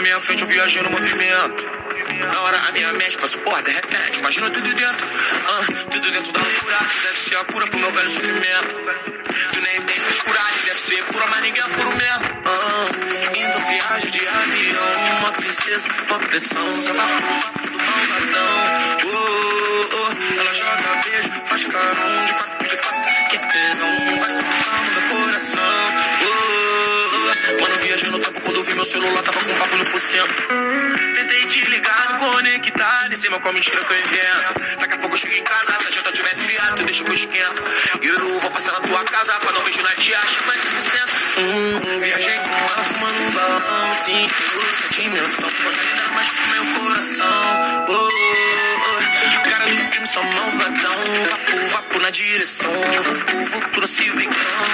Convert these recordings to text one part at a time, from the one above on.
na minha frente, eu viajei no movimento. Na hora a minha mente passa, porra, de repente, imagina tudo dentro. Tudo dentro da loucura, deve ser a cura pro meu velho sofrimento. Tu nem tem frescuragem, deve ser pura, mas ninguém é puro mesmo. Indo viagem de avião, uma princesa, uma pressão, sei lá, do malvadão. Ela joga beijo, faz carão de quatro, que tesão, vai com no meu coração. Mano, viajei no tempo quando eu vi meu celular, tava com papo no porcento. Tentei te ligar, me conectar, nem sei mal qual mentira que eu invento. Daqui a pouco eu chego em casa, se a janta tiver friado, tu deixa que eu esquento. E eu vou passar na tua casa pra dar um beijo na tia, acho mais 100%. Viajei com ela, fumando um balão, sim, outra dimensão. Você ainda mais com meu coração. Cara do filme, só malvadão. Vapo na direção, vupo no civicão.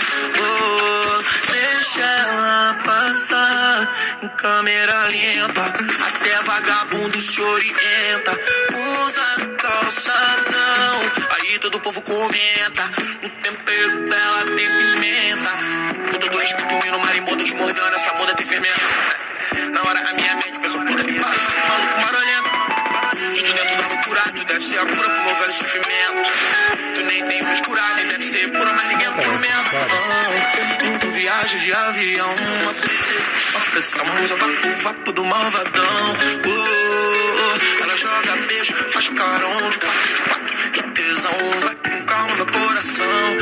Deixa ela passar em câmera lenta, até vagabundo se orienta. Usa calçadão, aí todo o povo comenta. No tempero dela tem pimenta. Com todo respeito, no marimbondo te mordendo, essa bunda tem fermento. Na hora a minha mente pensou, puta que pariu, maluco marolento. Tudo dentro da loucura, tu deve ser a cura pro meu velho sofrimento. Tu nem tem frescura, nem deve ser pura, mas ninguém é puro mesmo. Indo viagem de avião, uma princesa, uma pressão, joga vapo do malvadão. Ela joga beijo, faz carão de quatro, que tesão, vai com calma no coração.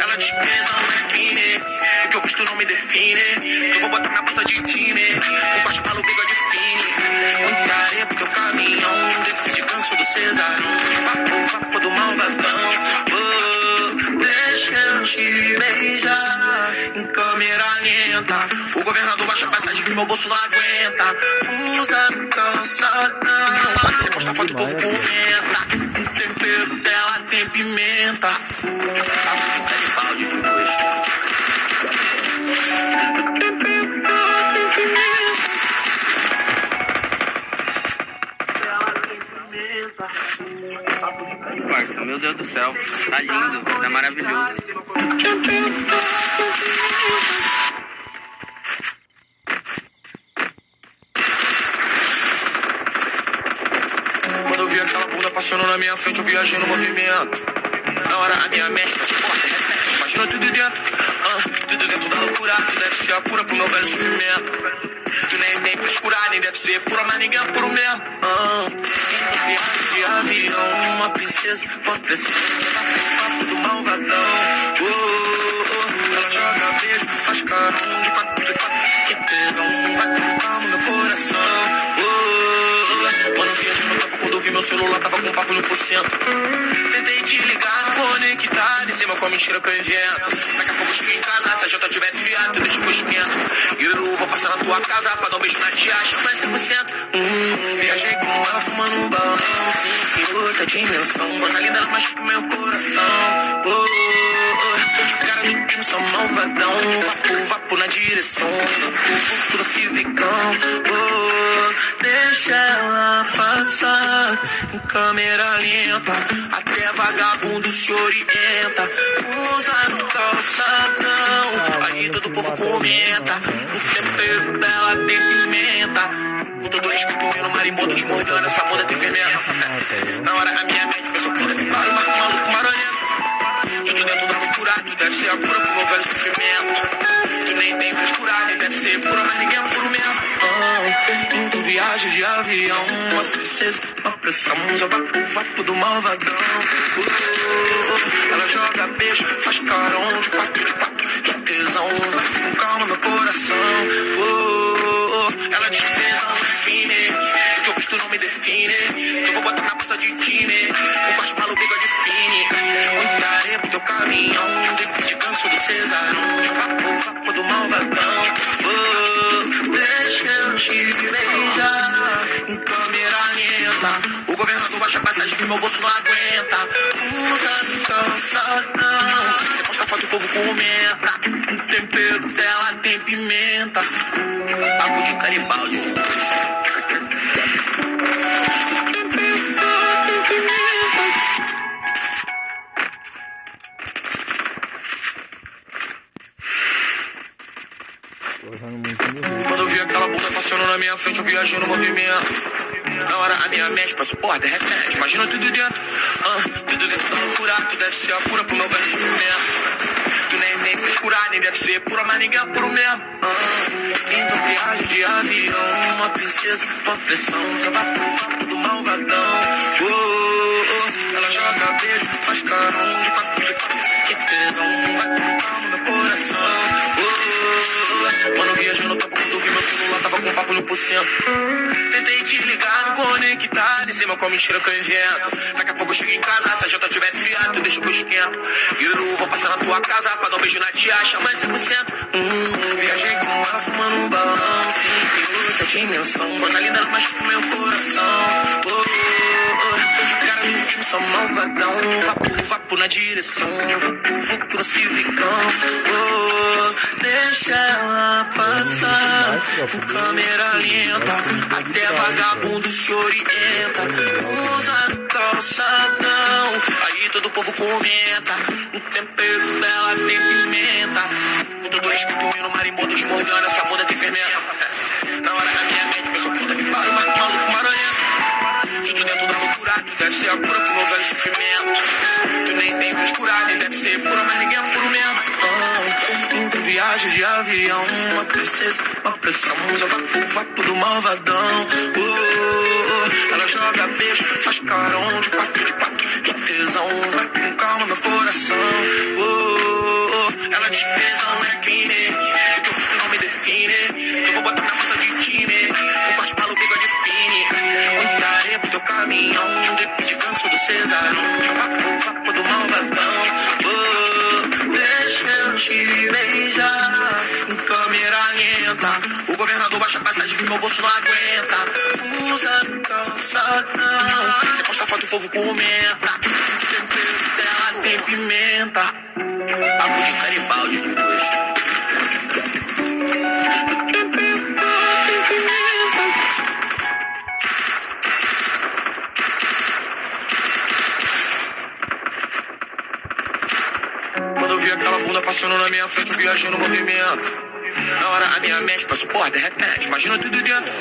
Ela diz que tesão é fine, o que eu gosto não me define. Eu vou botar minha bolsa de time, o corte palo bigode fine. Muita areia pro teu caminhão, de canso do cesarão, vapo do malvadão. Deixa eu te beijar em câmera lenta. O governador baixa a passagem que meu bolso não aguenta. Usa calçadão, você posta foto e o povo comenta. O tempero dela tem pimenta. A bonita de balde depois. O tempero dela tem pimenta. Parça, meu Deus do céu, tá lindo, tá maravilhoso. Quando eu vi aquela bunda passando na minha frente, eu viajei no movimento. Na hora a minha mente passou, porra, de repente, imagina tudo dentro. Tudo dentro da loucura, tu deve ser a cura pro meu velho sofrimento. Tu nem frescurar, nem deve ser pura, mas ninguém é puro mesmo. Viagem de avião, uma princesa, uma pressão, papo do malvadão. Ela joga beijo, faz carão de quatro, que tesão, vai com calma no coração. Mano, viajei no tempo quando eu vi meu celular, tava com papo no porcento. Tentei te ligar, conectar, nem sei mal qual mentira que eu invento. Daqui a pouco eu chego em casa, se a janta tiver friado, tu deixa que eu esquento. E eu vou passar na tua casa pra dar um beijo na tia, acho mais 100%. Viajei com ela, fumando um balão, sim, em outra dimensão. Coisa linda, ela machuca o meu coração. Cara do crime, só malvadão. Vapo na direção, vupo no civicão. Deixa ela passar em câmera lenta, até vagabundo se orienta. Usa calçadão, aí todo o povo comenta. O tempero dela tem pimenta. Com todo respeito, no marimbondo te mordendo, essa bunda tem fermento. Na hora a minha mente pensou, puta que pariu, maluco marolento. Tudo dentro da loucura, tu deve ser a cura pro meu velho sofrimento. Tu nem tem frescura, nem deve ser pura, mas ninguém é puro mesmo. Indo viagem de avião, uma princesa, uma pressão, joga vapo do malvadão. Ela joga beijo, faz carão de quatro, que tesão, vai com calma no coração. Ela diz que tesão é fine, o que eu gosto não me define. Eu vou botar na bolsa de time, o corte palo bigode fine. Muita areia pro teu caminhão, de canso do cesarão, vapo do malvadão. Deixa eu te beijar em câmera lenta. O governador baixa a passagem que meu bolso não aguenta. Usa calçadão, você posta foto e o povo comenta. O tempero dela tem pimenta. Papo de caribaldi. Quando eu vi aquela bunda na minha frente, eu viajei no movimento. Na hora a minha mente passou, porra, de repente, imagina tudo dentro. Tudo dentro da loucura, tu deve ser a cura pro meu velho sofrimento. Tu nem fez curar, nem deve ser pura, mas ninguém é puro mesmo. Então viagem de avião, uma princesa, uma pressão, só vai pro vapo do malvadão. Ela joga beijo, faz carão de quatro, que tesão, vai com calma no meu coração. Mano, viajando no topo, quando eu vi meu celular, tava com papo no porcento. Tentei te ligar, me conectar, nem sei mal qual mentira que eu invento. Daqui a pouco eu chego em casa, se a janta tiver fiado, tu deixa que eu esquento. E eu vou passar na tua casa, pra dar um beijo na tia, chama 100%. Viajei com ela, fumando um balão, sim, em outra dimensão. Coisa linda, ela machuca o meu coração. Cara do filme, só malvadão. Vapo na direção, vucu no civicão. Deixa ela passar, com câmera lenta, até vagabundo chorienta. Usa calçadão, aí todo o povo comenta. No tempero dela tem pimenta. Tudo escrito no marimbondo de Morgana, essa bunda tem fermento. Na hora da minha mente, pensou puta que pariu, maluco marolento. Tudo dentro da loucura, tu deve ser a cura pro meu velho sofrimento. Tu nem tem frescura, nem deve ser pura, mas ninguém é puro mesmo. Então viagem de avião, uma princesa, uma pressão, só vapo do malvadão. Ela joga beijo, faz carão de quatro, que tesão, vai com calma meu coração. Ela diz que tesão é crime, que teu rosto não me define. Eu vou botar na massa de time, um corte maluco de fine. Muita areia pro teu caminhão, de canso do cesarão, vapo do malvadão. Deixa eu te beijar em câmera lenta. O governador baixa a passagem que meu bolso não aguenta. Usa calçadão, você posta foto e o povo comenta. O tempero dela tem pimenta. Papo de Garibaldi depois. Quando eu vi aquela bunda passando na minha frente, eu viajei no movimento. Na hora a minha mente passou, porra, de repente, imagina tudo dentro.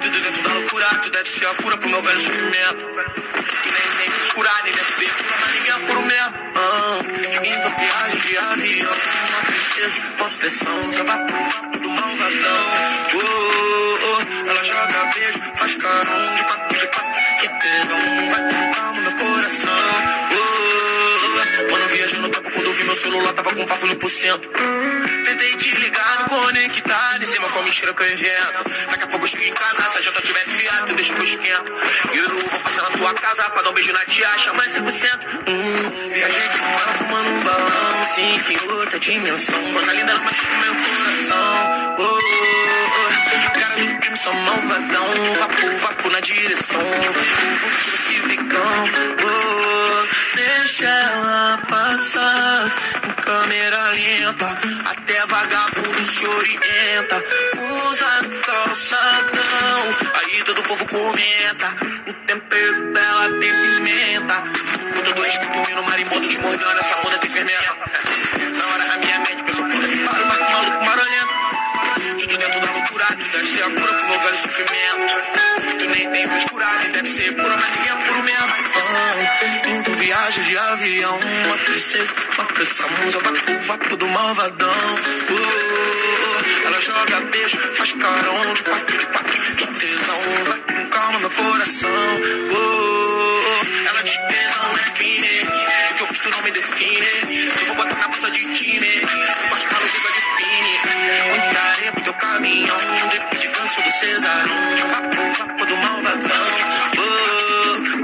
Tudo dentro da loucura, tu deve ser a cura pro meu velho sofrimento. Tu nem fez curar, nem deve ser pura, mas ninguém é puro mesmo. Então viagem de avião, uma princesa, uma pressão, só vai pro vapo do malvadão. Ela joga beijo, faz carão de quatro, que tesão, vai com calma no coração. Mano, viajando no topo, quando eu vi meu celular, tava com papo no porcento. Tentei te ligar, me conectar, nem sei mal qual mentira que eu invento. Daqui a pouco eu chego em casa, se a janta tiver fiado, tu deixa que eu esquento. E eu vou passar na tua casa, pra dar um beijo na tia, chama 100%. Viajei com ela, fumando um balão, sim, em outra dimensão. Coisa linda, ela machuca o meu coração. Cara do crime, só malvadão. Vapo na direção, vucu no civicão. Deixa ela passar em câmera lenta, até vagabundo chorienta. Usa calçadão, aí todo o povo comenta. No tempero dela tem pimenta. Tudo escrito no marimbondo de Morgana, essa bunda tem fermento. Na hora a minha mente pensou, puta que pariu, maluco marolento. Tudo dentro da loucura, tu deve ser a cura pro meu velho sofrimento. Tu nem tem frescura, nem deve ser pura, mas ninguém é puro mesmo. Então viagem de avião, uma princesa, uma pressão, só vapo do malvadão. Ela joga beijo, faz carão de quatro, que tesão, vai com calma meu coração. Ela diz que tesão é crime, que teu rosto não me define. Eu vou botar na bolsa de time, um corte maluco de fine. Muita areia pro teu caminhão, de canso do cesarão, vapo do malvadão.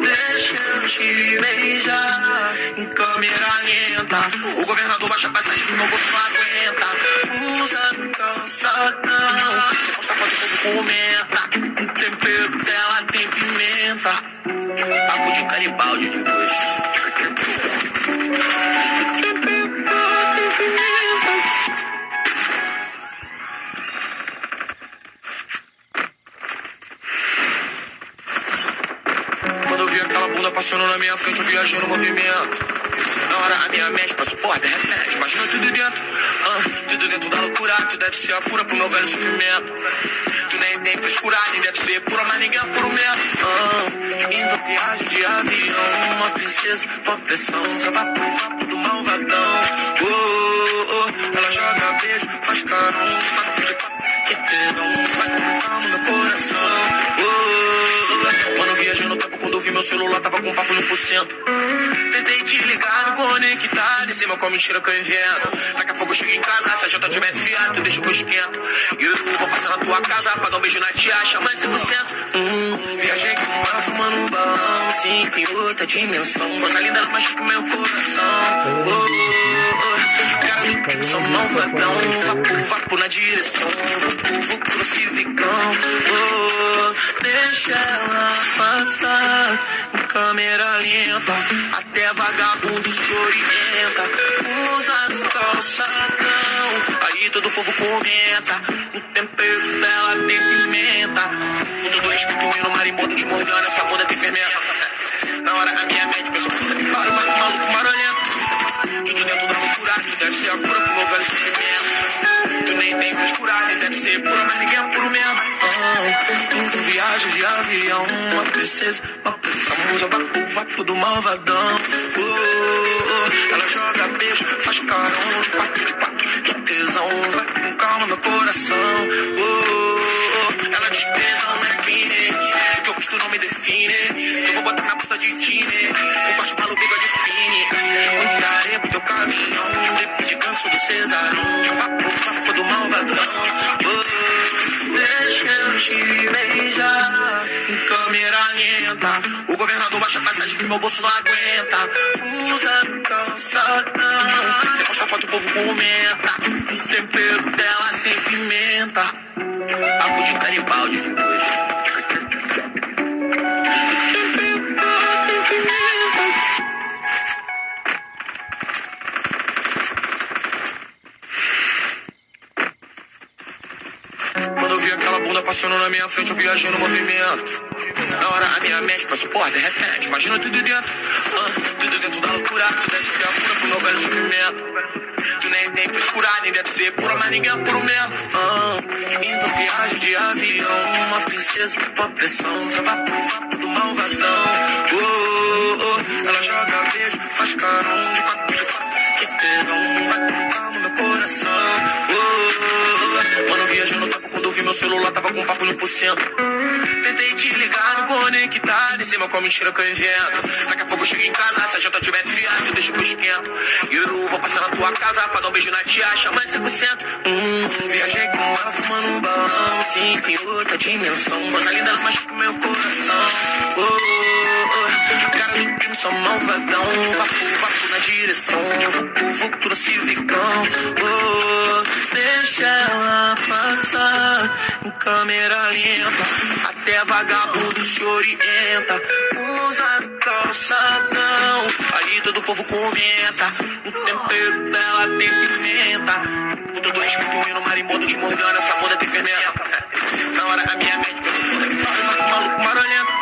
Deixa eu te beijar em câmera lenta. O governador baixa a passagem que meu bolso não aguenta. Usa calçadão, você posta foto e o povo comenta. O tempero dela tem pimenta. Papo de Garibaldi depois. Quando eu vi aquela aquela bunda passando na minha frente, eu viajei no movimento. Na hora a minha mente passou por de repente, imagina tudo dentro, tudo dentro da loucura. Tu deve ser a cura pro meu velho sofrimento. Tu nem tem frescura, nem deve ser pura, mas ninguém é puro mesmo. Indo viagem de avião, uma princesa, uma pressão, só vapo do malvadão. Ela joga beijo, faz carão, que tesão, vai contando no meu coração. Mano, viajei no tempo quando eu vi meu celular, tava com papo no porcento. Tentei te ligar, me conectar, de cima com a mentira que eu invento. Daqui a pouco eu chego em casa, se a janta tiver fiado, tu deixa o esquento. E eu vou passar na tua casa, pra dar um beijo na tia, chama 100%. Viajei com ela fumando um balão, sim, em outra dimensão. Coisa linda, ela machuca o meu coração. Cara do crime, sou malvadão. Vapo na direção, vapo no civicão. Deixa ela passar em câmera lenta, até vagabundo se orienta, usa no calçadão. Aí todo o povo comenta, no tempero dela tem pimenta. Com todo respeito, no marimbondo de Morgana, essa bunda tem fermenta. Na hora a minha mente pensou, puta que pariu, vai com maluco marolento. Tudo dentro da loucura, tu deve ser a cura pro meu velho sofrimento. Tu nem tem frescura, nem deve ser pura, mas ninguém é puro mesmo. Indo viagem de avião, uma princesa, uma pressão, usa vapo do malvadão. Ela joga beijo, faz carão, de quatro, que tesão, vai com calma meu coração. Ela diz tesão não é fine, o que eu gosto não me define. Eu vou botar na bolsa de time, um corte maluco de fine. Entrarei pro teu caminhão, depois de canso do cesarão, vapo do malvadão. Deixa eu te beijar em câmera lenta. O governador baixa a passagem que meu bolso não aguenta. Usa no calçadão, você posta foto, o povo comenta. O tempero dela tem pimenta. Papo de Garibaldi de hoje. Quando eu vi aquela bunda passando na minha frente, eu viajei no movimento. Na hora a minha mente passou por de repente, imagina tudo dentro, tudo dentro da loucura. Tu deve ser a cura pro meu velho sofrimento. Tu nem tem frescura, nem deve ser pura, mas ninguém é puro mesmo. Indo viagem de avião, uma princesa, uma pressão, só vapo do malvadão. Ela joga beijo, faz carão, de quatro, que tesão, vai com calma meu coração. Mano, viajei no tempo quando eu vi meu celular, tava com papo no porcento. Tentei te ligar, me conectar, de cima com a mentira que eu invento. Daqui a pouco eu chego em casa, se a janta tiver fiado, tu deixa o esquento. E eu vou passar na tua casa, pra dar um beijo na tia, chama 100%. Viajei com ela fumando um balão, sim, em outra dimensão. Coisa linda, ela machuca o meu coração. Cara do crime, sou malvadão. Vapo na direção, vapo no civicão. Deixa ela passar em câmera lenta, até vagabundo se orienta. Usa no calçadão, aí todo o povo comenta. No tempero dela tem pimenta. Com todo respeito, no marimbondo de Morgana, essa bunda tem fermenta. Na hora a minha mente pensou, puta que pariu, vai com maluco marolento.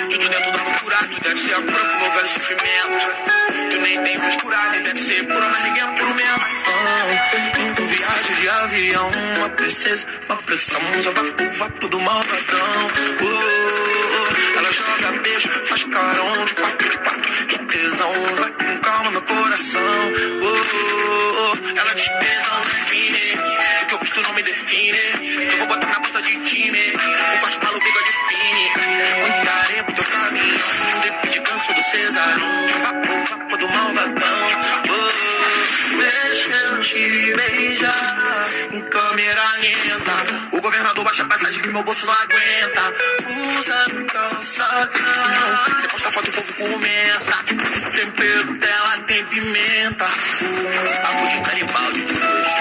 Tudo dentro da loucura, tu deve ser a cura pro meu velho sofrimento. Tu nem tem frescura, nem deve ser pura, mas ninguém é puro mesmo. Indo viagem de avião, uma princesa, uma pressão, usa vapo do malvadão. Ela joga beijo, faz carão, de quatro, que tesão, vai com calma meu coração. Ela diz tesão não é fine, o que eu gosto não me define. Eu vou botar na bolsa de time, um corte maluco de fine. Entrarei pro teu caminhão, depois de canso do cesarão, vapo do malvadão. Deixa eu te beijar em câmera lenta. O governador baixa a passagem que meu bolso não aguenta. Usa no calçadão, você posta foto, o povo comenta. O tempero dela tem pimenta. Papo de Garibaldi de hoje.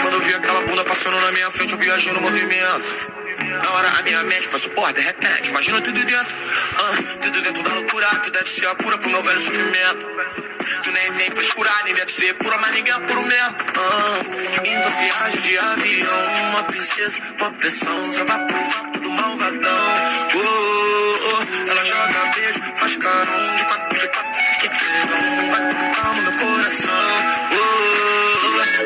Quando eu vi aquela bunda passando na minha frente, eu viajei no movimento. Na hora a minha mente passou por de repente, imagina tudo dentro, tudo dentro da loucura. Tu deve ser a cura pro meu velho sofrimento. Tu nem tem frescura, nem deve ser pura, mas ninguém é puro mesmo. Então viagem de avião, uma princesa, uma pressão, só vai pro vapo do malvadão. Ela joga beijo, faz carão de quatro, que tesão, vai com calma no coração.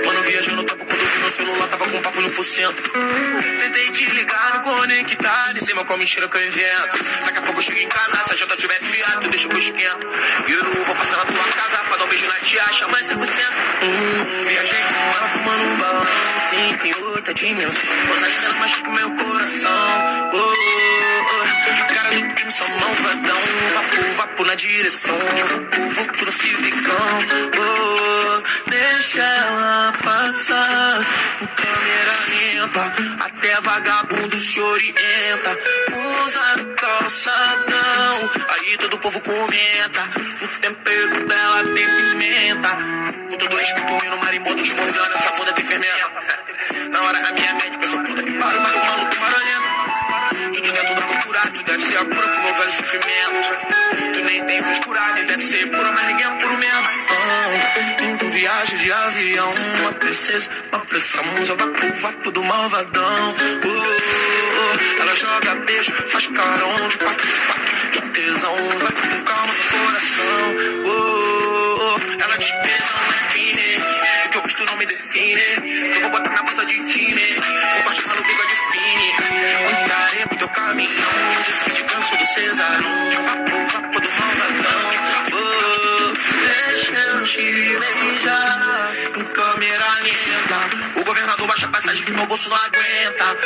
Mano, viajei no tempo quando vi meu celular, tava com papo 1%. Tentei te ligar, me conectar, nem sei mal qual mentira que eu invento. Daqui a pouco eu chego em casa, se a janta tiver fiado, tu deixa que eu esquento. E eu vou passar na tua casa pra dar um beijo na tia, chama 100%. Viajei com ela fumando um balão, sim, tem outra dimensão. Coisa linda, mas que meu coração. Cara do time, só malvadão. Vapo na direção, vapo no civicão. Deixa ela passar, câmera lenta, até vagabundo se orienta. Usa calçadão, aí todo povo comenta. O tempero dela tem pimenta. O tudo escrito no marimbondo de Morgana, essa bunda tem fermento. Na hora a minha mente pensa, puta que pariu, mas o maluco barulhento. Tudo dentro da loucura, tu deve ser a cura pro meu velho sofrimento. Tu nem tem frescura, nem deve ser pura, mas ninguém é puro mesmo. Então viagem de avião, uma princesa, uma pressão, só vai pro vapo do malvadão. Ela joga beijo, faz carão de quatro, que tesão, vai com calma no coração. Ela diz tesão, mas define, o que eu gosto não me define. Eu vou botar na bolsa de time, vou baixar no bico de fine. Muita areia pro teu caminhão, de canso do Cesarão, vapo do malvadão. Deixa eu te beijar em câmera lenta. O governador baixa a passagem que meu bolso não aguenta.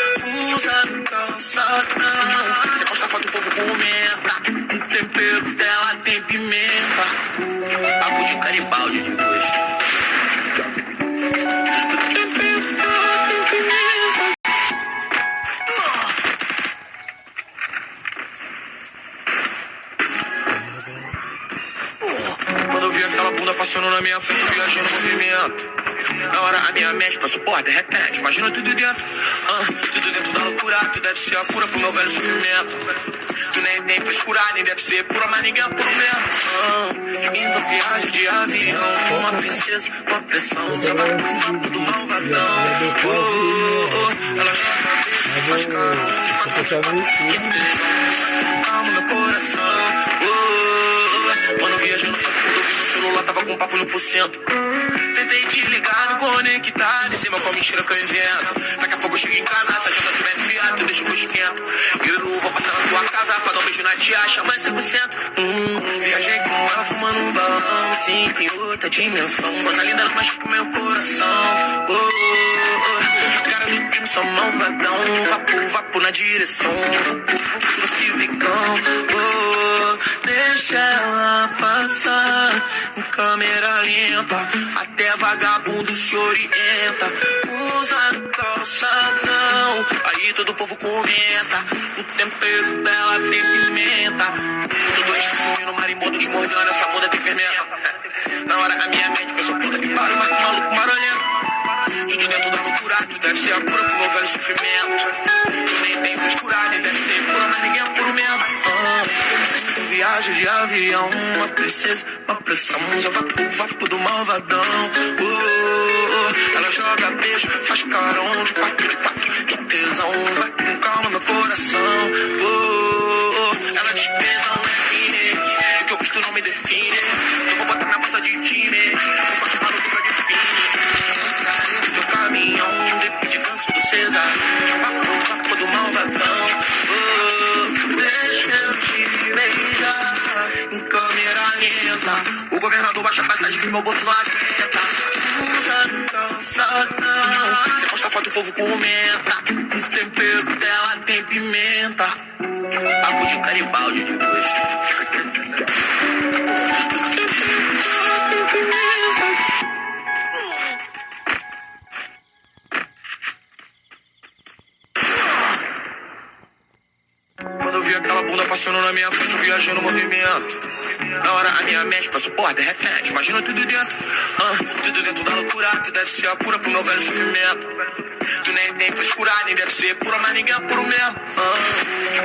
Usa calçadão, cê posta foto, o povo comenta. O tempero dela tem pimenta. Papo de Garibaldi de gosto. Quando eu vi aquela bunda passando na minha frente, viajando no movimento. Na hora a minha mente passou, porra, de repente, imagina tudo dentro. Tudo dentro da loucura, tu deve ser a cura pro meu velho sofrimento. Tu nem tem frescura, nem deve ser pura, mas ninguém é puro mesmo. Então viagem de avião, uma princesa, uma pressão, só vai pro vapo do malvadão. Ela joga beijo, faz carão de quatro, calma no coração. Mano, viajando, quando eu vi meu celular, tava com papo 1%. Tentei te ligar, me conectar, nem sei mal qual mentira que eu invento. Daqui a pouco eu chego em casa, se a janta tiver fiado, tu deixa que eu esquento. E eu vou passar na tua casa pra dar um beijo na tia, chama 100%. Viajei com ela fumando um balão, sim, tem outra dimensão. Coisa linda, mas que meu coração. Cara do time, só malvadão. Vapo na direção, vapo no civicão. Deixa ela passar em câmera lenta, até vagabundo se orienta. Usa calçadão, aí todo povo comenta. O tempero dela tem pimenta. Tudo escuro no marimbondo de Morgana, essa bunda tem fermento. Na hora a minha mente pensa, puta que pariu, mas que maluco barulhento. Tudo dentro da loucura, tu deve ser a cura pro meu velho sofrimento. Tu nem tem frescura, nem deve ser pura, mas ninguém é puro mesmo. Viagem de avião, uma princesa, uma pressão, já vai pro vapo do malvadão. Ela joga beijo, faz carão de quatro, que tesão, vai com calma no coração. Ela diz tesão, não define, o que eu gosto não me define. Eu vou botar na bolsa de time, vou continuar no bico de fine. No teu caminhão, de canso do César, vapo do malvadão. Deixa eu te beijar em câmera lenta. O governador baixa a passagem que meu bolso não aguenta. Usa calçadão, cê posta foto, o povo comenta. O tempero dela tem pimenta. Papo de Garibaldi de gosto. Quando eu vi aquela bunda passando na minha frente, viajando no movimento. Na hora a minha mente passou, porra, de repente, imagina tudo dentro. Tudo dentro da loucura, tu deve ser a cura pro meu velho sofrimento. Tu nem tem frescura, nem deve ser pura, mas ninguém é puro mesmo.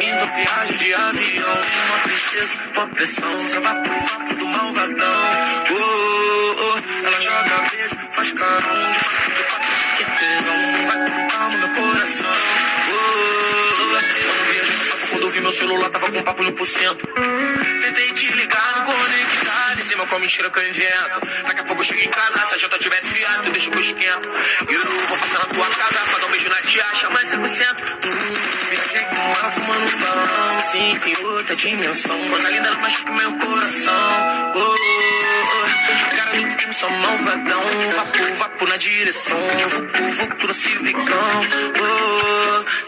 Indo viagem de avião, uma princesa, uma pressão, só vai pro vapo do malvadão. Ela joga beijo, faz carão de quatro, que tesão, vai com calma no meu coração. Quando eu vi meu celular, tava com papo 1%. Tentei te ligar no conectar, em cima com a mentira que eu invento. Daqui a pouco eu chego em casa, se a janta tiver fiado, tu deixa que eu esquento. E eu vou passar na tua casa, pra dar um beijo na tia, chama 100%. Viajei com ela fumando um balão, sim, em outra dimensão. Coisa linda, ela machuca meu coração. Cara do crime, só malvadão. Vapo na direção, vucu no civicão.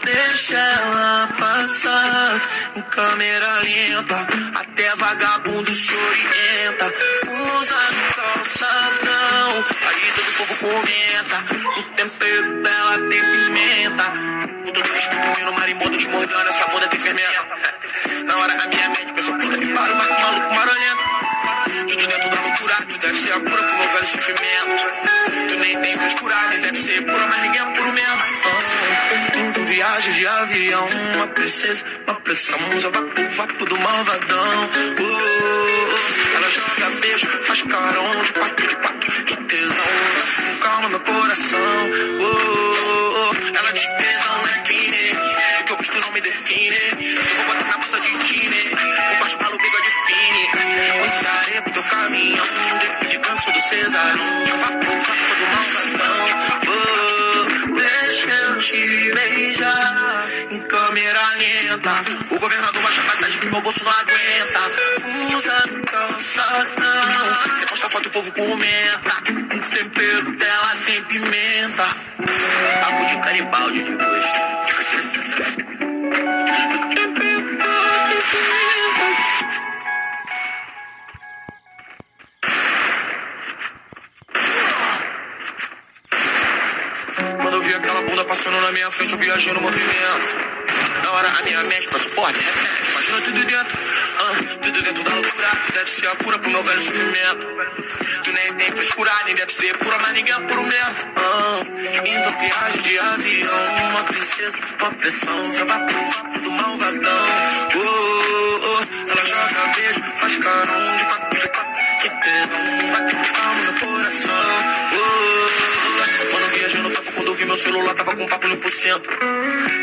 Deixa ela passar em câmera lenta, até vagabundo chorienta, usa no calçadão, aí todo o povo comenta, o tempero dela tem pimenta, o todo escrito no marimbondo te mordendo, essa bunda tem fermento. Na hora a minha mente pensa, puta que pariu, maluco marolento. Tudo dentro da loucura, tu deve ser a cura pro meu velho sofrimento. Tu nem tem frescura, nem deve ser pura, mas ninguém é puro mesmo. Indo viagem de avião, uma princesa, uma pressão, só vapo do malvadão. Ela joga beijo, faz carão de quatro, que tesão, vai com calma meu coração. Ela diz tesão na esquina, o que eu gosto não me define. Eu vou botar na bolsa de tine, um corte maluco de fine. Muita areia pro teu caminhão, de canso do cesarão, vapo do malvadão. Deixa eu te beijar em câmera lenta. O governador baixa a passagem que meu bolso não aguenta. Usa no calçadão, você posta foto e o povo comenta. O tempero dela tem pimenta. Papo de caribaldi de gosto. Quando eu vi aquela bunda passando na minha frente, eu viajei no movimento. Na hora a minha mente passou por repente. Imagina tudo dentro, tudo dentro da loucura. Tu deve ser a cura pro meu velho sofrimento. Tu nem tem frescura, nem deve ser pura, mas ninguém é puro mesmo. Indo viagem de avião, uma princesa, uma pressão, só vai pro vapo do malvadão. Ela joga beijo, faz carão de quatro, que tesão, vai com calma no coração. Quando eu viajei no papo, quando eu vi meu celular, tava com papo 1%.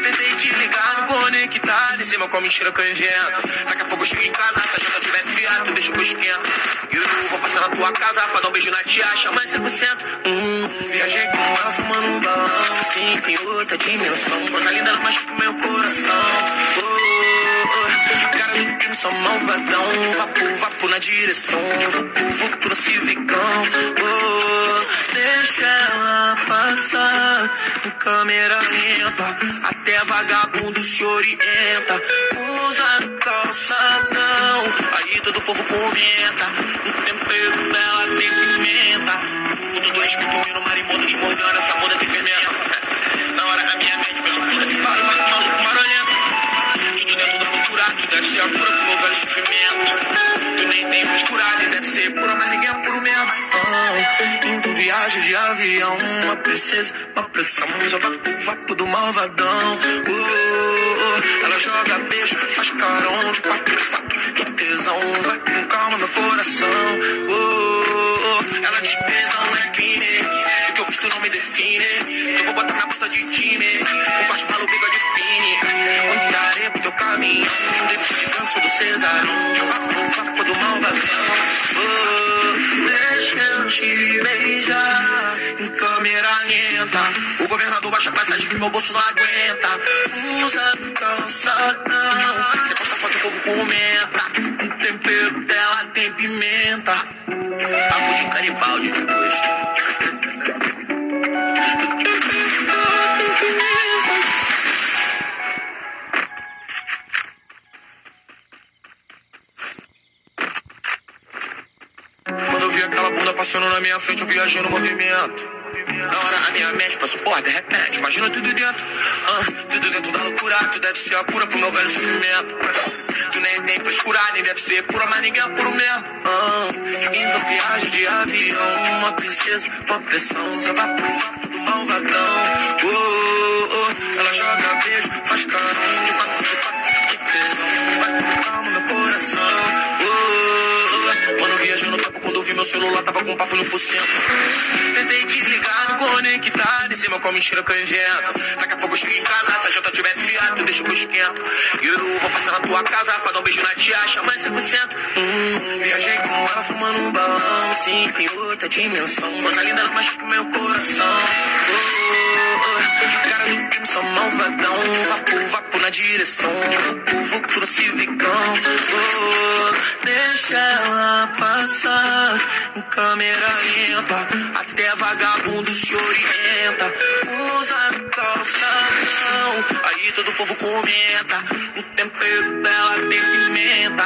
Tentei te ligar no conectar, em cima com a mentira que eu invento. Daqui a pouco eu chego em casa, se a janta tiver fiado, tu deixa que eu esquento. E eu vou passar na tua casa, pra dar um beijo na tia, chama 100%. Viajei com ela fumando um balão, sim, em outra dimensão. Coisa linda, ela machuca meu coração. Cara do crime, só malvadão. Vapo na direção, vucu no civicão. Deixa ela passar em câmera lenta, até vagabundo chorienta, usa no calçadão, aí todo o povo comenta. O tempero dela tem pimenta, o tudo é escrito no marimbondo te mordendo, essa bunda tem fermento. Na hora a minha mente pensa, puta que pariu, maluco marolento. Tudo dentro da loucura, tu deve ser a cura pro meu velho sofrimento. Tu nem tem frescura, nem deve ser pura, mas ninguém é puro mesmo. Indo viagem de avião, uma princesa, uma pressão, só vapo do malvadão. Ela joga beijo, faz carão de quatro, que tesão, vai com calma meu coração. Ela diz tesão na esquina, o que eu gosto não me define. Eu vou botar na bolsa de time, um corte maluco de fine. Muita areia pro teu caminhão, de canso do cesarão, vapo do malvadão. Deixa eu te beijar em câmera lenta. O governador baixa a passagem que meu bolso não aguenta. Usa no calçadão, você posta foto e o povo comenta. O tempero dela tem pimenta. Papo de caribaldi de gosto. Quando eu vi aquela bunda passando na minha frente, eu viajei no movimento. Na hora a minha mente passou por de repente. Imagina tudo dentro, tudo dentro da loucura. Tu deve ser a cura pro meu velho sofrimento. Tu nem tem frescura, nem deve ser pura, mas ninguém é puro mesmo. Então viagem de avião, uma princesa, uma pressão, só vai pro vapo do malvadão. Ela joga beijo, faz carão de quatro, que tesão, vai com calma no coração. Mano, viajando no tempo quando eu vi meu celular, tava com papo 1%. Tentei te ligar no conectar, em cima com a mentira que eu invento. Daqui a pouco eu chego em casa, se a janta tiver fiado, deixa que eu esquento. E eu vou passar na tua casa pra dar um beijo na tia, chama 100%. Viajei com ela fumando um balão, sim, em outra dimensão. Coisa linda, ela machuca o meu coração. Cara do crime, sou malvadão. Vapo na direção, vucu no civicão. Deixa ela passar em câmera lenta, até vagabundo se orienta. Usa calçadão, aí todo o povo comenta. No tempero dela tem pimenta.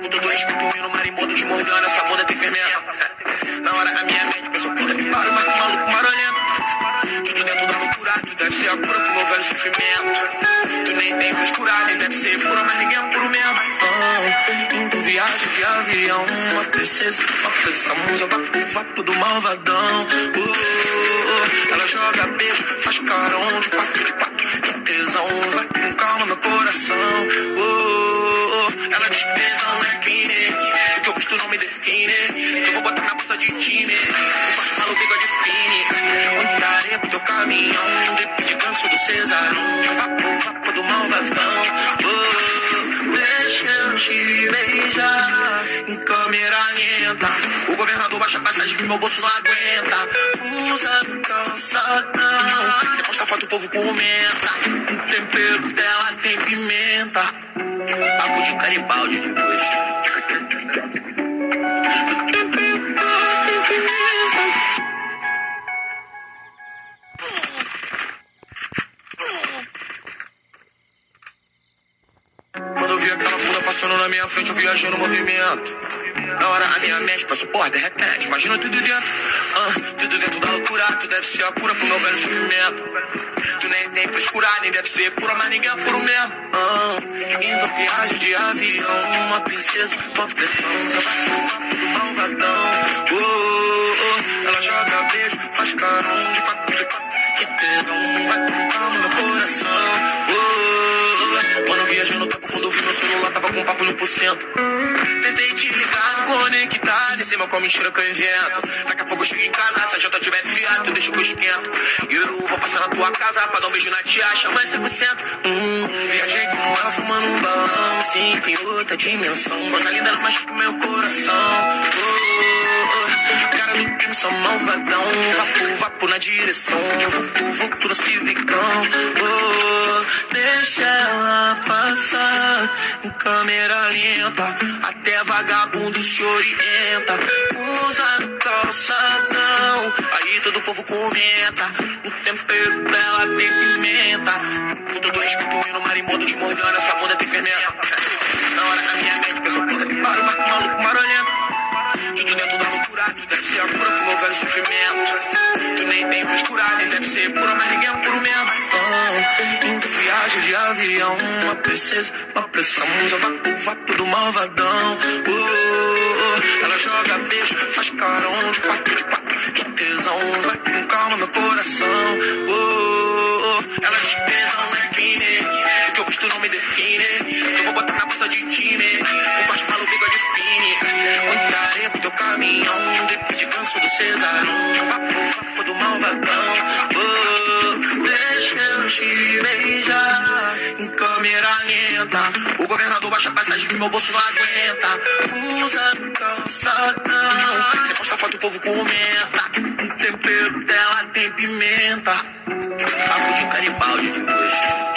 Com todo respeito, no marimbondo de Morgana, essa bunda tem fermento. Na hora a minha mente pensou, puta que pariu, mas que maluco marolento. Tudo dentro da loucura, tu deve ser a cura pro meu velho sofrimento. Tu nem tem frescura, nem deve ser pura, mas ninguém é puro mesmo. Indo viagem de avião, uma princesa, uma pressão, joga pro vapo do malvadão. Ela joga beijo, faz carão de quatro, que tesão, vai com calma no coração. Ela diz que tesão não é crime, o que eu gosto não me define. Eu vou botar na bolsa de time, o baixo maluco bigode fine. Muita areia pro teu caminhão, de canso do cesarão, vapo do malvadão. Deixa eu te beijar em câmera lenta. O governador baixa a passagem que meu bolso não aguenta. Usa calçadão, você posta foto, o povo comenta. O tempero dela tem pimenta. Papo de Garibaldi de gosto. Quando eu vi aquela bunda passando na minha frente, eu viajei no movimento. Na hora a minha mente passou, porra, de repente, imagina tudo dentro. Tudo dentro da loucura, tu deve ser a cura pro meu velho sofrimento. Tu nem tem frescura, nem deve ser pura, mas ninguém é puro mesmo. Então viagem de avião, uma princesa, uma pressão, só vai pro vapo do malvadão. Ela joga beijo, faz carão de quatro, que tesão, vai com calma no coração. Mano, viajando no tempo quando eu vi meu celular, tava com papo 1%. Tentei te ligar no conectar, em cima com a mentira que eu invento. Daqui a pouco eu chego em casa, se a janta tiver fiado, deixa que eu esquento. E eu vou passar na tua casa pra dar um beijo na tia, chama 100%. Viajei com ela fumando um balão, sim, em outra dimensão. Coisa linda, ela machuca o meu coração. Cara do crime, sou malvadão. Vapo na direção, vucu no civicão. Deixa ela passar em câmera lenta, até vagabundo se orienta. Usa calçadão, aí todo o povo comenta. No tempero dela tem pimenta. Com todo respeito, no marimbondo de Morgana, essa bunda tem fermento. Na hora a minha mente pensou, puta que pariu, mas que maluco marolento. Tudo dentro da loucura, tu deve ser a cura pro meu velho sofrimento. Tu nem tem frescura, nem deve ser pura, mas ninguém é puro mesmo. Indo viagem de avião, uma princesa, uma pressão, joga pro vapo do malvadão. Ela joga beijo, faz carão de quatro, que tesão, vai com calma no coração. Ela diz que tesão não é crime, o que eu gosto não me define. Eu vou botar na bolsa de time, o baixo maluco bigode fine. Muita areia pro teu caminhão, de canso do cesarão, vapo do malvadão. Deixa eu te beijar em câmera lenta. O governador baixa a passagem que meu bolso não aguenta. Usa calçadão, você posta foto, o povo comenta. O tempero dela tem pimenta. Papo de Garibaldi de gosto.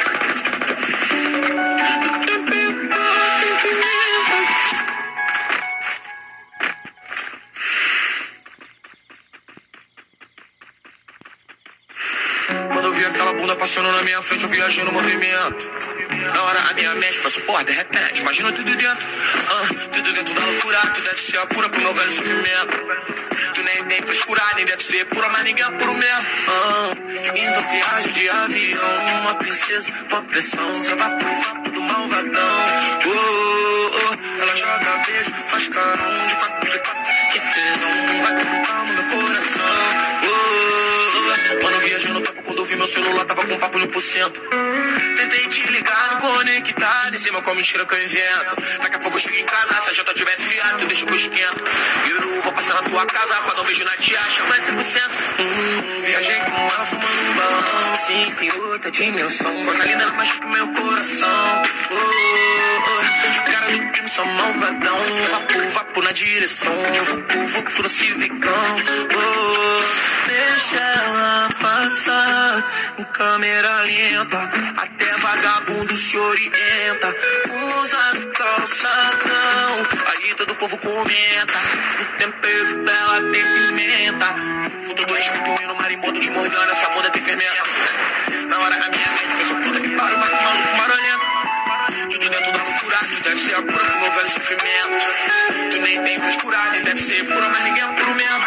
Quando eu vi aquela bunda passando na minha frente, eu viajei no movimento. Na hora a minha mente passou, porra, de repente, imagina tudo dentro. Tudo dentro da loucura, tu deve ser a cura pro meu velho sofrimento. Tu nem tem frescura, nem deve ser pura, mas ninguém é puro mesmo. Então viagem de avião, uma princesa, uma pressão, só vai pro vapo do malvadão. Ela joga beijo, faz carão de quatro, que com um papo 1%. Tentei te ligar no conectado, em cima com mentira que eu invento. Daqui a pouco eu chego em casa, se a janta tiver fiado, tu deixa que eu esquento. Eu vou passar na tua casa pra dar um beijo na tia, chama 100%. Viajei com ela fumando um balão, me sinto em outra dimensão. Coisa linda, ela machuca o meu coração. Cara do crime, só malvadão. Vapo na direção, vupo no civicão. Deixa ela passar em câmera lenta, até vagabundo se orienta. Usa calçadão, aí todo povo comenta. O tempero dela tem pimenta. Fruto do espírito no marimbondo te mordendo, essa bunda tem fermento. Na hora a minha mente pensa, puta que pariu, maluco marolento. Tudo dentro da loucura, tu deve ser a cura pro meu velho sofrimento. Tu nem tem frescura, nem deve ser pura, mas ninguém é puro mesmo.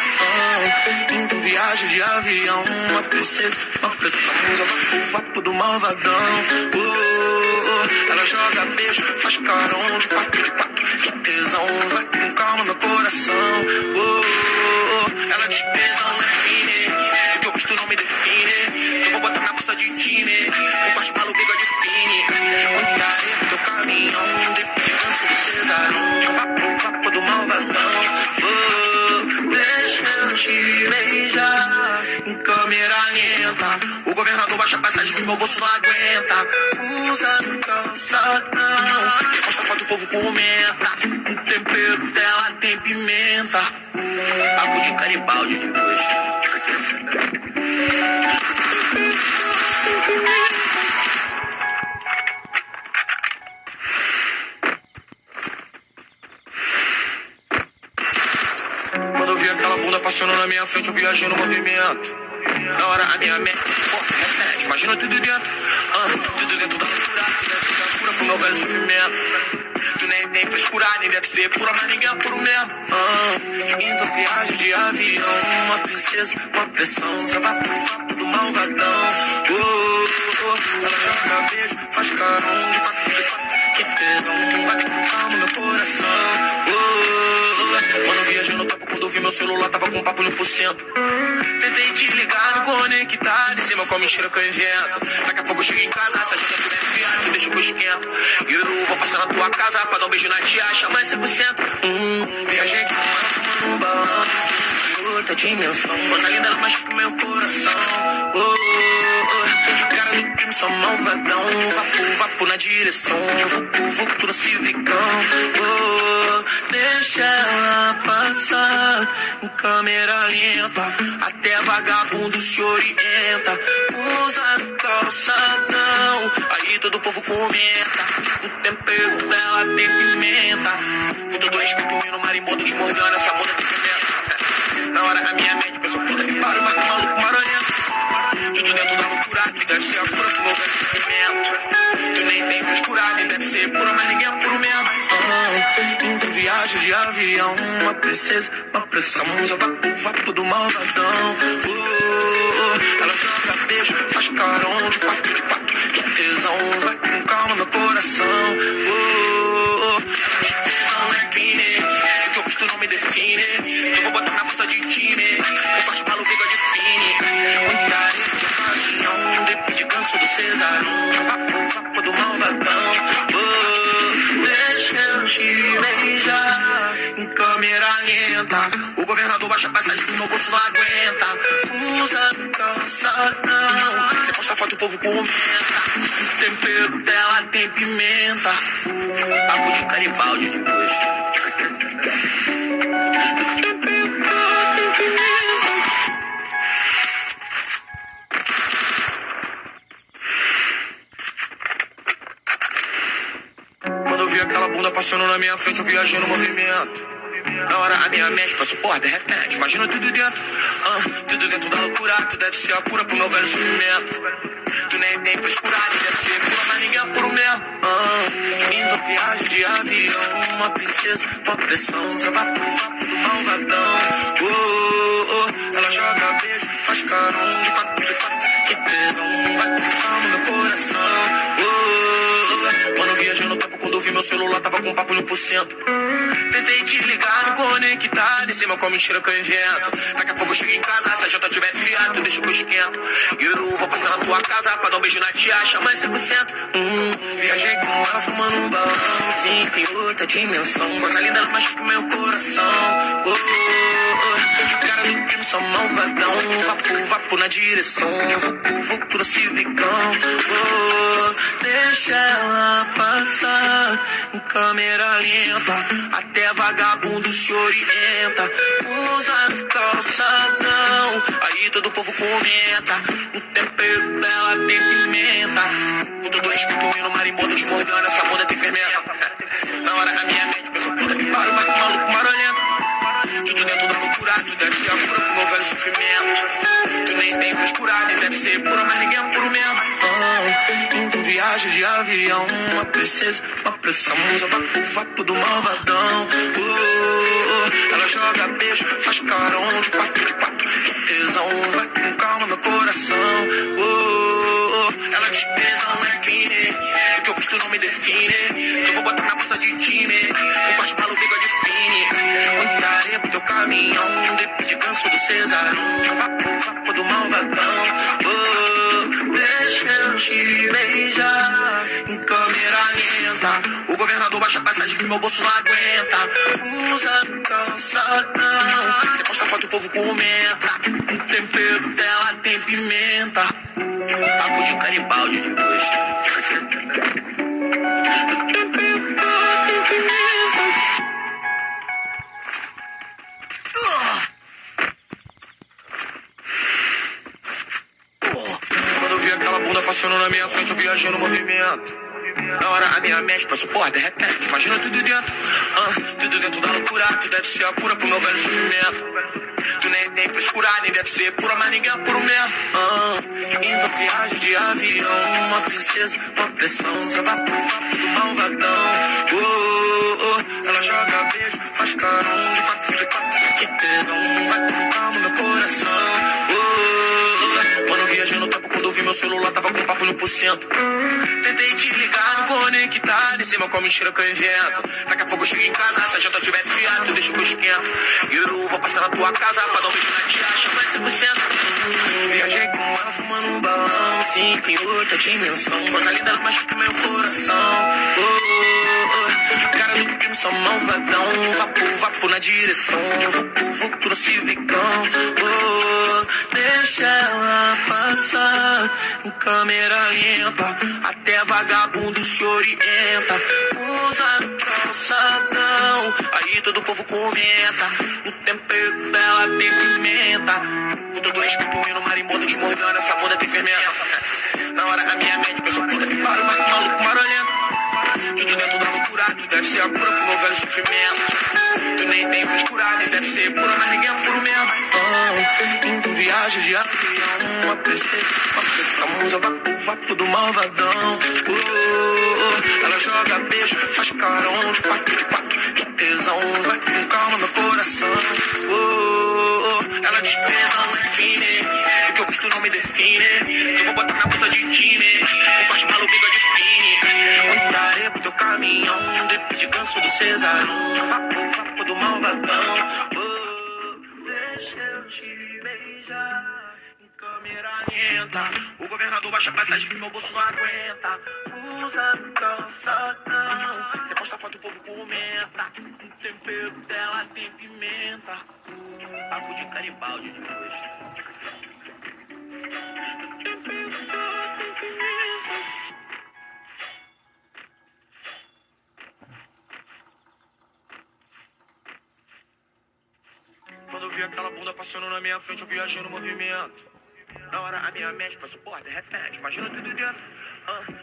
Então viagem de avião, uma princesa, uma pressão. Joga vapo do malvadão. Ela joga beijo, faz carão de quatro, que tesão. Vai com calma meu coração. Ela de tesão não define, o que eu gosto não me define. Eu vou botar na bolsa de time, um corte maluco bigode fine. Montarei teu caminhão, depois de canso do Cesarão. Vapo do malvadão. Deixa eu te beijar em câmera lenta. O governador baixa a passagem que meu bolso não aguenta. Usa no calçadão, você posta foto, o povo comenta. O tempero dela tem pimenta. Papo de Garibaldi de gosto. Quando eu vi aquela bunda passando na minha frente, eu viajei no movimento. Na hora a minha mente, repete, imagina tudo dentro. Tudo dentro da loucura, tu deve ser a cura pro meu velho sofrimento. Tu nem tem frescura, nem deve ser pura, mas ninguém é puro mesmo. Então viagem de avião, uma princesa, uma pressão. Você vai pro vapo do malvadão. Ela joga beijo, faz carão de quatro, que tesão. Vai com calma meu coração. Mano, viajei no topo quando eu vi meu celular, tava com um papo 1%. Tentei te ligar no conectado, em cima com a mentira que eu invento. Daqui a pouco eu chego em casa, se a janta tiver fiado, me deixa que eu esquento. Eu vou passar na tua casa pra dar um beijo na tia, chama 100%. Viajei com ela fumando um balão, em outra dimensão. Coisa linda, ela machuca o meu coração. Cara do crime, só malvadão. Vapo na direção, vupo no civicão. Deixa ela passar em câmera lenta, até vagabundo se orienta. Usa calçadão, aí todo povo comenta. O tempero dela tem pimenta. Fruto do espírito no marimbondo te mordendo, essa bunda tem pimenta. Na hora a minha mente pensa, puta que pariu, maluco marolento. Tudo dentro da loucura, tu deve ser a cura pro meu velho sofrimento. Tu nem tem frescura, nem deve ser pura, mas ninguém é puro mesmo. Então viagem de avião, uma princesa, uma pressão. Joga vapo do malvadão. Ela joga beijo, faz carão de quatro, que tesão. Vai com calma meu coração. Tesão não define, o que eu gosto não me define. Eu vou botar na bolsa de time, um corte maluco bigode fine. Montarei teu caminhão, depois de canso do Cesarão. Vapo do malvadão. Deixa eu te beijar em câmera lenta. O governador baixa a passagem que meu bolso não aguenta. Usa no calçadão, você posta foto, o povo comenta. O tempero dela tem pimenta. Papo de Garibaldi de gosto. Quando eu vi aquela bunda passando na minha frente, eu viajei no movimento. Na hora a minha mente pensa, porra, de repente, imagina tudo dentro. Tudo dentro da loucura, tu deve ser a cura pro meu velho sofrimento. Tu nem tem frescura, nem deve ser pura, mas ninguém é puro mesmo. Então viagem de avião, uma princesa, uma pressão. Você vai pro vapo do malvadão. Ela joga beijo, faz carão de quatro, que tesão. Vai com calma meu coração. Mano, viajei no topo quando eu vi meu celular, tava com um papo 1%. Tentei te ligar no conectado, conectado em cima com mentira que eu invento. Daqui a pouco eu chego em casa, se a janta tiver fiado, deixa que eu esquento. E eu vou passar na tua casa pra dar um beijo na tia, chama 100%. Viajei com ela fumando um balão. Sim, tem outra dimensão. Coisa linda, ela machuca meu coração. Cara do crime, só malvadão. Vapo, vapo na direção. Vucu, vucu no civicão. Deixa ela passar em câmera lenta. Até vagabundo se orienta. Usa calçadão. Aí todo povo comenta. O tempero dela tem pimenta. Com todo respeito, no marimbondo te mordendo. Essa bunda tem fermenta. Na hora da minha mente, penso puta que pariu, mas que maluco marolento. Tudo dentro da loucura, tu deve ser a cura pro meu velho sofrimento. Tu nem tem frescura, nem deve ser pura, mas ninguém é puro mesmo. Então viagem de avião, uma princesa, uma pressão. Usa vapo, vapo do malvadão. Ela joga beijo, faz carão de quatro, que tesão. Vai com calma meu coração. Ela diz tesão é fine, o que eu gosto não me define. Eu vou botar na bolsa de time, um corte malu, bigode fine. Muita areia pro teu caminhão, depende canso do Cesarão. Vapo, vapo do malvadão. Deixa eu te beijar em câmera lenta. O governador baixa a passagem que meu bolso não aguenta. Usa calçadão. Você posta foto, o povo comenta. O tempero dela tem pimenta. Papo de canibalde de gosto. O tempero dela tem pimenta. Quando eu vi aquela bunda passando na minha frente, eu viajei no movimento. Na hora a minha mente passou, porra, de repente, imagina tudo dentro. Tudo dentro da loucura, tu deve ser a cura pro meu velho sofrimento. Tu nem tem frescura, nem deve ser pura, mas ninguém é puro mesmo. Então viagem de avião, uma princesa, uma pressão. Só vapo, vapo do malvadão. Ela joga beijo, faz carão de quatro, que tesão. Vai com calma meu coração. Mano, viajei no tempo quando eu vi meu celular, tava com papo 1%. Tentei te ligar no conectado, em cima com a mentira que eu invento. Daqui a pouco eu chego em casa, se a janta tiver fiado, deixa que eu esquento. E eu vou passar na tua casa pra dar um beijo na tia, chama 100%. Viajei com ela fumando um balão. Sim, tem outra dimensão. Coisa linda, ela machuca meu coração. Cara do crime, só malvadão. Vapo, vapo na direção. Vucu, vucu no civicão. Deixa ela passar em câmera lenta. Até vagabundo se orienta. Usa calçadão. Aí todo povo comenta. O tempero dela tem pimenta. Com todo respeito, no marimbondo te mordendo. Essa bunda tem fermenta. Na hora da minha mente, penso puta que pariu, mas que maluco marolento. Tudo dentro da loucura, tu deve ser a cura pro meu velho sofrimento. Tu nem tem frescura, nem deve ser pura, mas ninguém é puro mesmo. Então viagem de avião, uma princesa, uma pressão. Usa vapo, vapo do malvadão. Ela joga beijo, faz carão de quatro, que tesão. Vai com calma meu coração. Ela diz tesão é fine, o que eu gosto não me define. Eu vou botar na bolsa de time, um corte malu, bigode fine. Muita areia pro teu caminhão, depende canso do Cesarão. Vapo, vapo do malvadão. Deixa eu te beijar em câmera lenta. O governador baixa a passagem que meu bolso não aguenta. Usa calçadão. Você posta foto, o povo comenta. O tempero dela tem pimenta. Papo de canibalde de gosto. O tempero dela tem pimenta. Quando eu vi aquela bunda passando na minha frente, eu viajei no movimento. Na hora a minha mente passou, porra, de repente, imagina tudo dentro.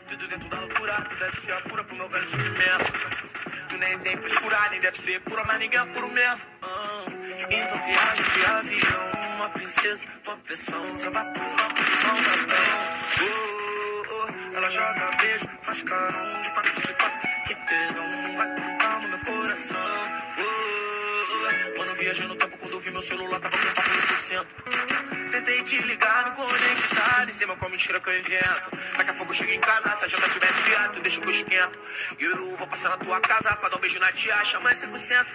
Tudo dentro da loucura, tu deve ser a cura pro meu velho sofrimento. Tu nem tem frescura, nem deve ser pura, mas ninguém é puro mesmo. Então viagem de avião, uma princesa, uma pressão. Só vapo, vapo do malvadão. Ela joga beijo, faz carão de quatro, que tesão. Vai com calma meu coração. Mano, viajei no tempo quando eu vi meu celular, tava com papo 1%. Tentei te ligar no conectado, em cima com a mentira que eu invento. Daqui a pouco eu chego em casa, se a janta tiver fiado, deixa que eu esquento. E eu vou passar na tua casa pra dar um beijo na tia, chama 100%.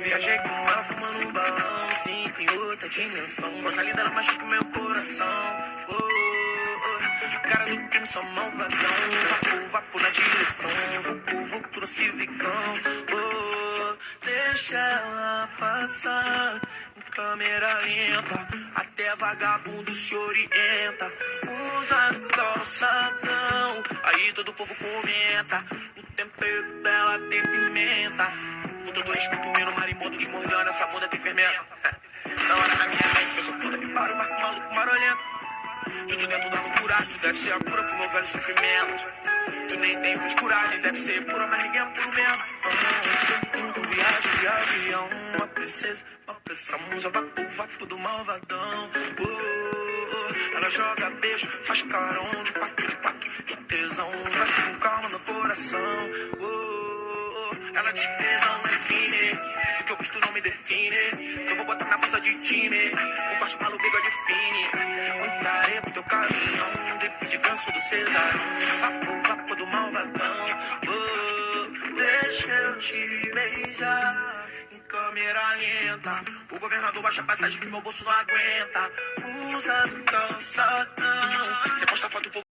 viajei com ela fumando um balão. Sim, em outra dimensão. Coisa linda, ela machuca meu coração. Cara do crime, só malvadão. Vapo na direção. Vucu no civicão. Deixa ela passar em câmera lenta. Até vagabundo se orienta. Usa no calçadão. Aí todo o povo comenta. O tempero dela tem pimenta. Puta do escrito no marimbondo te mordendo. Essa bunda tem fermento. Na hora da minha mente, eu sou puta que paro, marco maluco marolento. Tudo dentro da loucura, tu deve ser a cura pro meu velho sofrimento. Tu nem tem frescura, nem deve ser pura, mas ninguém é puro mesmo. Então viagem de avião, uma princesa, uma pressão. Usa vapo do malvadão. Ela joga beijo, faz carão de quatro, de tesão. Vai com calma no coração. Ela diz que tesão não é fine, o que eu gosto não me define. Eu vou botar na força de time, o corte maluco bigode define. Muita areia pro teu caminhão, drip de ganso do Cesarão. Vapo do malvadão. Deixa eu te beijar em câmera lenta. O governador baixa a passagem que meu bolso não aguenta. Usa do calçadão.